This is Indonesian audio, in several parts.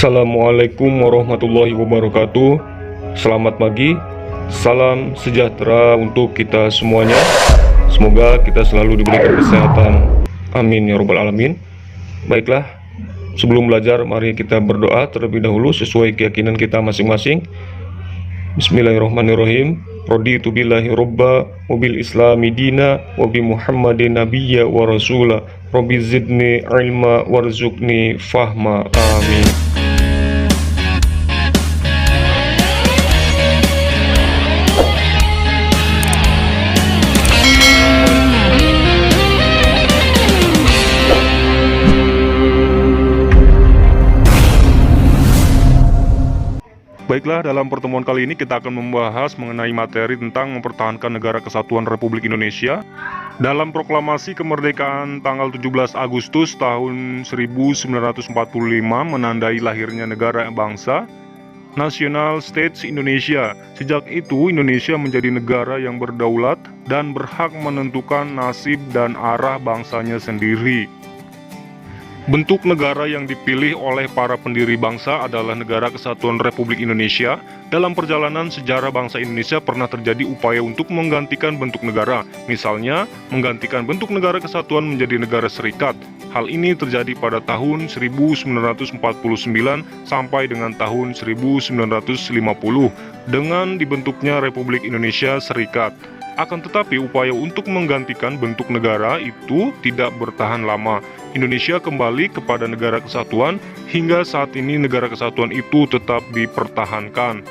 Assalamualaikum warahmatullahi wabarakatuh. Selamat pagi, salam sejahtera untuk kita semuanya. Semoga kita selalu diberikan kesehatan. Amin ya robbal alamin. Baiklah, sebelum belajar mari kita berdoa terlebih dahulu sesuai keyakinan kita masing-masing. Bismillahirrahmanirrahim. Raditu billahi robba wa bil islami dina wa bi muhammadin nabiyya wa rasula. Rabbi zidni ilma warzuqni fahma. Amin. Baiklah, dalam pertemuan kali ini kita akan membahas mengenai materi tentang mempertahankan Negara Kesatuan Republik Indonesia. Dalam proklamasi kemerdekaan tanggal 17 Agustus tahun 1945 menandai lahirnya negara bangsa National States Indonesia. Sejak itu Indonesia menjadi negara yang berdaulat dan berhak menentukan nasib dan arah bangsanya sendiri. Bentuk negara yang dipilih oleh para pendiri bangsa adalah Negara Kesatuan Republik Indonesia. Dalam perjalanan sejarah bangsa Indonesia pernah terjadi upaya untuk menggantikan bentuk negara. Misalnya, menggantikan bentuk negara kesatuan menjadi negara serikat. Hal ini terjadi pada tahun 1949 sampai dengan tahun 1950 dengan dibentuknya Republik Indonesia Serikat. Akan tetapi upaya untuk menggantikan bentuk negara itu tidak bertahan lama. Indonesia kembali kepada negara kesatuan, hingga saat ini negara kesatuan itu tetap dipertahankan.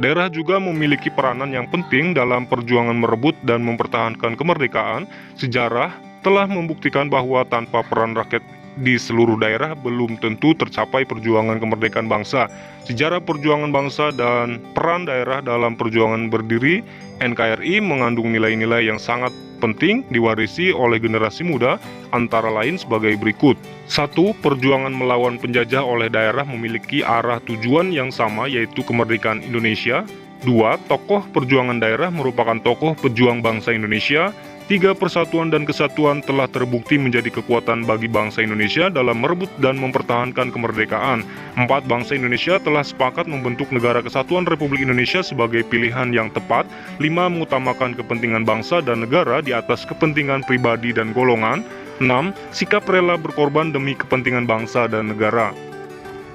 Daerah juga memiliki peranan yang penting dalam perjuangan merebut dan mempertahankan kemerdekaan. Sejarah telah membuktikan bahwa tanpa peran rakyat di seluruh daerah belum tentu tercapai perjuangan kemerdekaan bangsa. Sejarah perjuangan bangsa dan peran daerah dalam perjuangan berdiri NKRI mengandung nilai-nilai yang sangat penting diwarisi oleh generasi muda, antara lain sebagai berikut. 1. Perjuangan melawan penjajah oleh daerah memiliki arah tujuan yang sama, yaitu kemerdekaan Indonesia. 2. Tokoh perjuangan daerah merupakan tokoh pejuang bangsa Indonesia. 3. Persatuan dan kesatuan telah terbukti menjadi kekuatan bagi bangsa Indonesia dalam merebut dan mempertahankan kemerdekaan. 4. Bangsa Indonesia telah sepakat membentuk Negara Kesatuan Republik Indonesia sebagai pilihan yang tepat. 5. Mengutamakan kepentingan bangsa dan negara di atas kepentingan pribadi dan golongan. 6. Sikap rela berkorban demi kepentingan bangsa dan negara.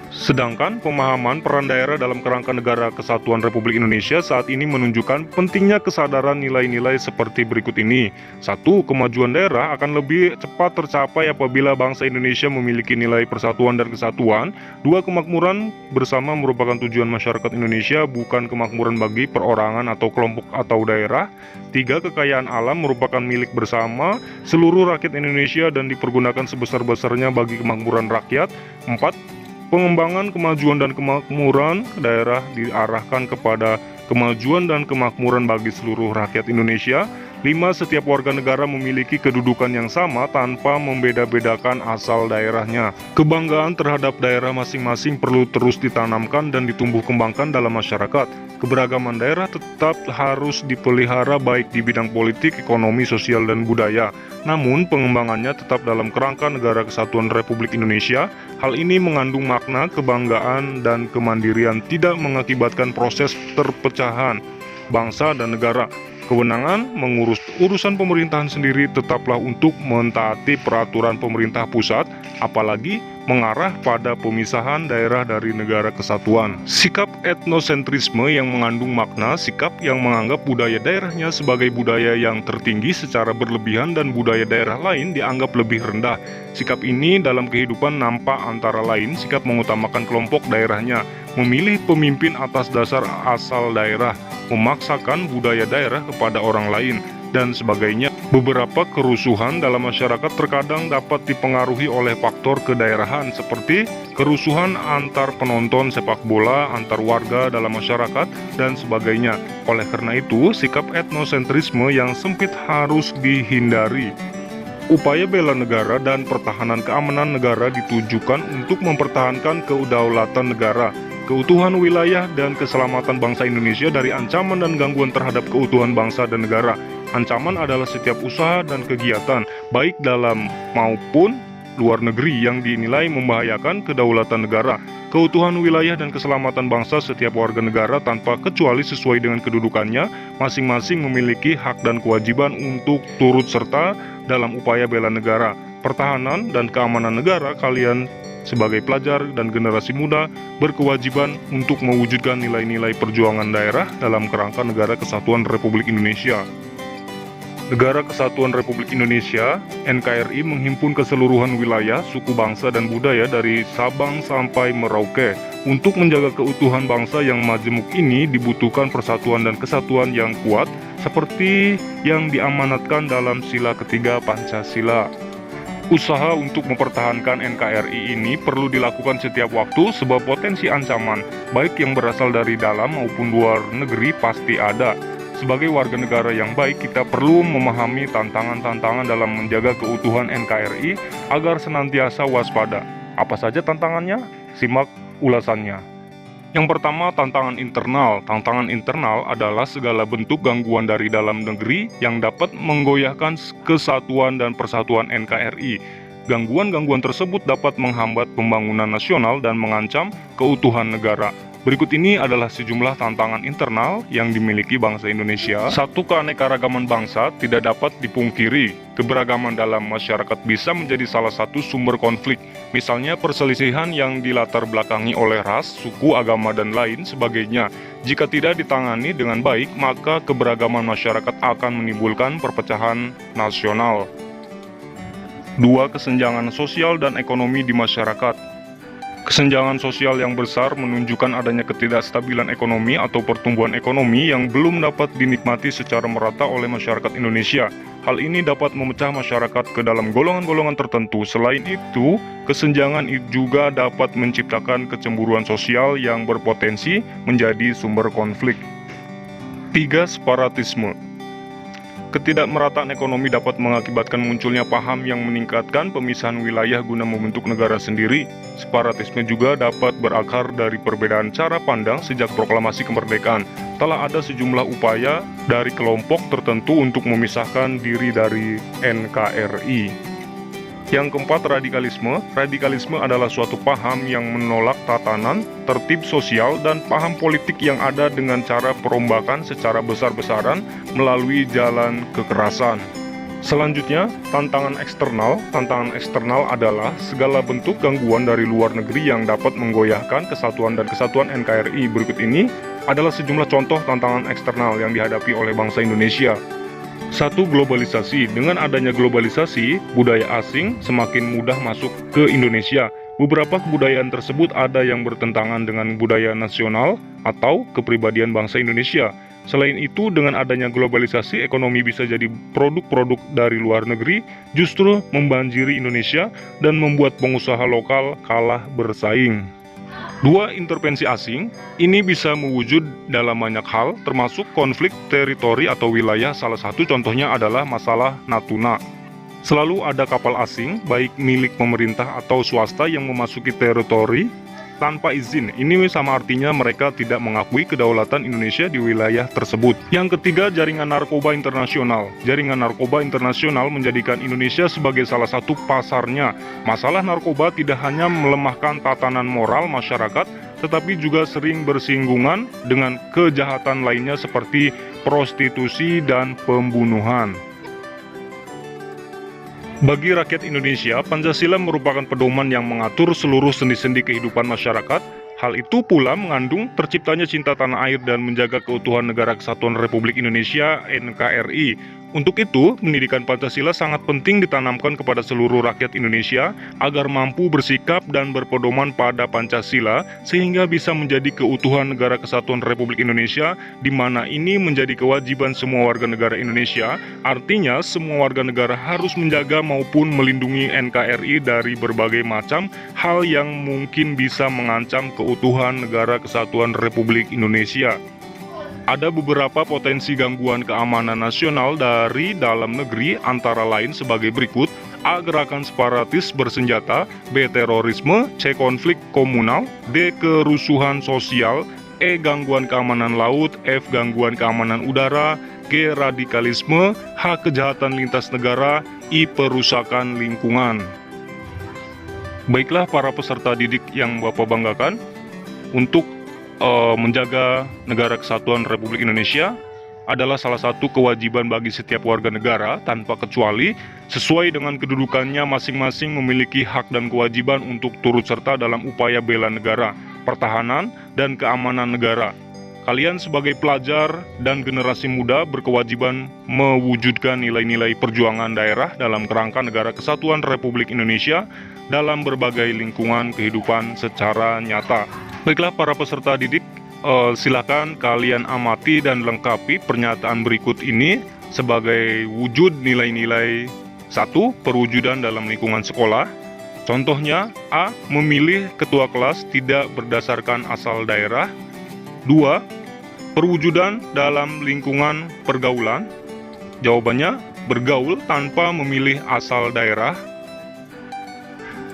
Sedangkan pemahaman peran daerah dalam kerangka Negara Kesatuan Republik Indonesia saat ini menunjukkan pentingnya kesadaran nilai-nilai seperti berikut ini. 1. Kemajuan daerah akan lebih cepat tercapai apabila bangsa Indonesia memiliki nilai persatuan dan kesatuan. 2. Kemakmuran bersama merupakan tujuan masyarakat Indonesia, bukan kemakmuran bagi perorangan atau kelompok atau daerah. 3. Kekayaan alam merupakan milik bersama seluruh rakyat Indonesia dan dipergunakan sebesar-besarnya bagi kemakmuran rakyat. 4. Pengembangan, kemajuan, dan kemakmuran daerah diarahkan kepada kemajuan dan kemakmuran bagi seluruh rakyat Indonesia. 5. Setiap warga negara memiliki kedudukan yang sama tanpa membeda-bedakan asal daerahnya. Kebanggaan terhadap daerah masing-masing perlu terus ditanamkan dan ditumbuh kembangkan dalam masyarakat. Keberagaman daerah tetap harus dipelihara baik di bidang politik, ekonomi, sosial, dan budaya. Namun, pengembangannya tetap dalam kerangka Negara Kesatuan Republik Indonesia. Hal ini mengandung makna kebanggaan dan kemandirian, tidak mengakibatkan proses perpecahan bangsa dan negara. Kewenangan mengurus urusan pemerintahan sendiri tetaplah untuk mentaati peraturan pemerintah pusat, apalagi mengarah pada pemisahan daerah dari negara kesatuan. Sikap etnosentrisme yang mengandung makna sikap yang menganggap budaya daerahnya sebagai budaya yang tertinggi secara berlebihan dan budaya daerah lain dianggap lebih rendah. Sikap ini dalam kehidupan nampak antara lain sikap mengutamakan kelompok daerahnya, memilih pemimpin atas dasar asal daerah, memaksakan budaya daerah kepada orang lain, dan sebagainya. Beberapa kerusuhan dalam masyarakat terkadang dapat dipengaruhi oleh faktor kedaerahan seperti kerusuhan antar penonton sepak bola, antar warga dalam masyarakat, dan sebagainya. Oleh karena itu, sikap etnosentrisme yang sempit harus dihindari. Upaya bela negara dan pertahanan keamanan negara ditujukan untuk mempertahankan kedaulatan negara, keutuhan wilayah, dan keselamatan bangsa Indonesia dari ancaman dan gangguan terhadap keutuhan bangsa dan negara. Ancaman adalah setiap usaha dan kegiatan, baik dalam maupun luar negeri yang dinilai membahayakan kedaulatan negara. keutuhan wilayah dan keselamatan bangsa. Setiap warga negara tanpa kecuali sesuai dengan kedudukannya masing-masing memiliki hak dan kewajiban untuk turut serta dalam upaya bela negara, pertahanan, dan keamanan negara. Kalian sebagai pelajar dan generasi muda berkewajiban untuk mewujudkan nilai-nilai perjuangan daerah dalam kerangka Negara Kesatuan Republik Indonesia. Negara Kesatuan Republik Indonesia, NKRI, menghimpun keseluruhan wilayah, suku, bangsa, dan budaya dari Sabang sampai Merauke. Untuk menjaga keutuhan bangsa yang majemuk ini dibutuhkan persatuan dan kesatuan yang kuat, seperti yang diamanatkan dalam sila ketiga Pancasila. Usaha untuk mempertahankan NKRI ini perlu dilakukan setiap waktu, sebab potensi ancaman, baik yang berasal dari dalam maupun luar negeri, pasti ada. Sebagai warga negara yang baik, kita perlu memahami tantangan-tantangan dalam menjaga keutuhan NKRI agar senantiasa waspada. Apa saja tantangannya? Simak ulasannya. Yang pertama, tantangan internal. Tantangan internal adalah segala bentuk gangguan dari dalam negeri yang dapat menggoyahkan kesatuan dan persatuan NKRI. Gangguan-gangguan tersebut dapat menghambat pembangunan nasional dan mengancam keutuhan negara. Berikut ini adalah sejumlah tantangan internal yang dimiliki bangsa Indonesia. Satu, keanekaragaman bangsa tidak dapat dipungkiri. Keberagaman dalam masyarakat bisa menjadi salah satu sumber konflik. Misalnya perselisihan yang dilatar belakangi oleh ras, suku, agama, dan lain sebagainya. Jika tidak ditangani dengan baik, maka keberagaman masyarakat akan menimbulkan perpecahan nasional. Dua, kesenjangan sosial dan ekonomi di masyarakat. Kesenjangan sosial yang besar menunjukkan adanya ketidakstabilan ekonomi atau pertumbuhan ekonomi yang belum dapat dinikmati secara merata oleh masyarakat Indonesia. Hal ini dapat memecah masyarakat ke dalam golongan-golongan tertentu. Selain itu, kesenjangan juga dapat menciptakan kecemburuan sosial yang berpotensi menjadi sumber konflik. 3. Separatisme. Ketidakmerataan ekonomi dapat mengakibatkan munculnya paham yang meningkatkan pemisahan wilayah guna membentuk negara sendiri. Separatisme juga dapat berakar dari perbedaan cara pandang sejak proklamasi kemerdekaan. Telah ada sejumlah upaya dari kelompok tertentu untuk memisahkan diri dari NKRI. Yang keempat, radikalisme. Radikalisme adalah suatu paham yang menolak tatanan, tertib sosial, dan paham politik yang ada dengan cara perombakan secara besar-besaran melalui jalan kekerasan. Selanjutnya, tantangan eksternal. Tantangan eksternal adalah segala bentuk gangguan dari luar negeri yang dapat menggoyahkan kesatuan dan kesatuan NKRI. Berikut ini adalah sejumlah contoh tantangan eksternal yang dihadapi oleh bangsa Indonesia. 1. Globalisasi. Dengan adanya globalisasi, budaya asing semakin mudah masuk ke Indonesia. Beberapa kebudayaan tersebut ada yang bertentangan dengan budaya nasional atau kepribadian bangsa Indonesia. Selain itu, dengan adanya globalisasi, ekonomi bisa jadi produk-produk dari luar negeri justru membanjiri Indonesia dan membuat pengusaha lokal kalah bersaing. 2. Intervensi asing. Ini bisa mewujud dalam banyak hal, termasuk konflik teritori atau wilayah. Salah satu contohnya adalah masalah Natuna. Selalu ada kapal asing, baik milik pemerintah atau swasta, yang memasuki teritori tanpa izin. Ini sama artinya mereka tidak mengakui kedaulatan Indonesia di wilayah tersebut. Yang ketiga, jaringan narkoba internasional. Jaringan narkoba internasional menjadikan Indonesia sebagai salah satu pasarnya. Masalah narkoba tidak hanya melemahkan tatanan moral masyarakat, tetapi juga sering bersinggungan dengan kejahatan lainnya seperti prostitusi dan pembunuhan. Bagi rakyat Indonesia, Pancasila merupakan pedoman yang mengatur seluruh sendi-sendi kehidupan masyarakat. Hal itu pula mengandung terciptanya cinta tanah air dan menjaga keutuhan Negara Kesatuan Republik Indonesia (NKRI). Untuk itu, pendidikan Pancasila sangat penting ditanamkan kepada seluruh rakyat Indonesia agar mampu bersikap dan berpedoman pada Pancasila sehingga bisa menjadi keutuhan Negara Kesatuan Republik Indonesia, di mana ini menjadi kewajiban semua warga negara Indonesia. Artinya, semua warga negara harus menjaga maupun melindungi NKRI dari berbagai macam hal yang mungkin bisa mengancam keutuhan Negara Kesatuan Republik Indonesia. Ada beberapa potensi gangguan keamanan nasional dari dalam negeri, antara lain sebagai berikut: A. Gerakan separatis bersenjata, B. Terorisme, C. Konflik komunal, D. Kerusuhan sosial, E. Gangguan keamanan laut, F. Gangguan keamanan udara, G. Radikalisme, H. Kejahatan lintas negara, I. Perusakan lingkungan. Baiklah para peserta didik yang Bapak banggakan, untuk menjaga negara kesatuan Republik Indonesia adalah salah satu kewajiban bagi setiap warga negara tanpa kecuali, sesuai dengan kedudukannya masing-masing memiliki hak dan kewajiban untuk turut serta dalam upaya bela negara, pertahanan, dan keamanan negara. Kalian sebagai pelajar dan generasi muda berkewajiban mewujudkan nilai-nilai perjuangan daerah dalam kerangka negara kesatuan Republik Indonesia dalam berbagai lingkungan kehidupan secara nyata. Baiklah para peserta didik, silakan kalian amati dan lengkapi pernyataan berikut ini sebagai wujud nilai-nilai. 1. Perwujudan dalam lingkungan sekolah. Contohnya, A. Memilih ketua kelas tidak berdasarkan asal daerah. 2. Perwujudan dalam lingkungan pergaulan. Jawabannya, bergaul tanpa memilih asal daerah.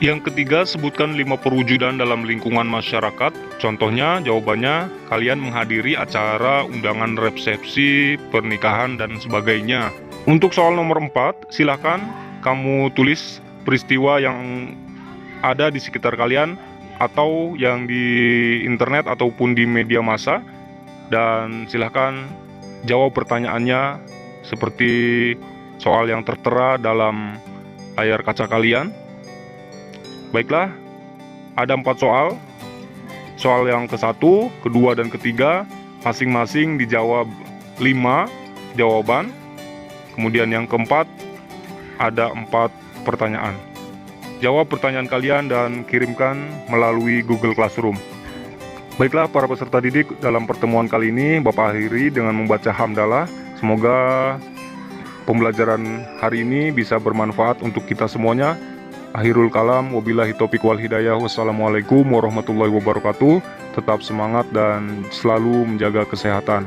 Yang ketiga, sebutkan 5 perwujudan dalam lingkungan masyarakat. Contohnya, jawabannya, kalian menghadiri acara undangan resepsi, pernikahan, dan sebagainya. Untuk soal nomor 4, silakan kamu tulis peristiwa yang ada di sekitar kalian, atau yang di internet ataupun di media massa. Dan silahkan jawab pertanyaannya seperti soal yang tertera dalam layar kaca kalian. Baiklah, ada 4 soal. Soal yang ke-1, kedua, dan ketiga masing-masing dijawab 5 jawaban. Kemudian yang keempat ada 4 pertanyaan. Jawab pertanyaan kalian dan kirimkan melalui Google Classroom. Baiklah para peserta didik, dalam pertemuan kali ini Bapak akhiri dengan membaca hamdalah. Semoga pembelajaran hari ini bisa bermanfaat untuk kita semuanya. Akhirul kalam, wabillahi taufiq wal hidayah. Wassalamualaikum warahmatullahi wabarakatuh. Tetap semangat dan selalu menjaga kesehatan.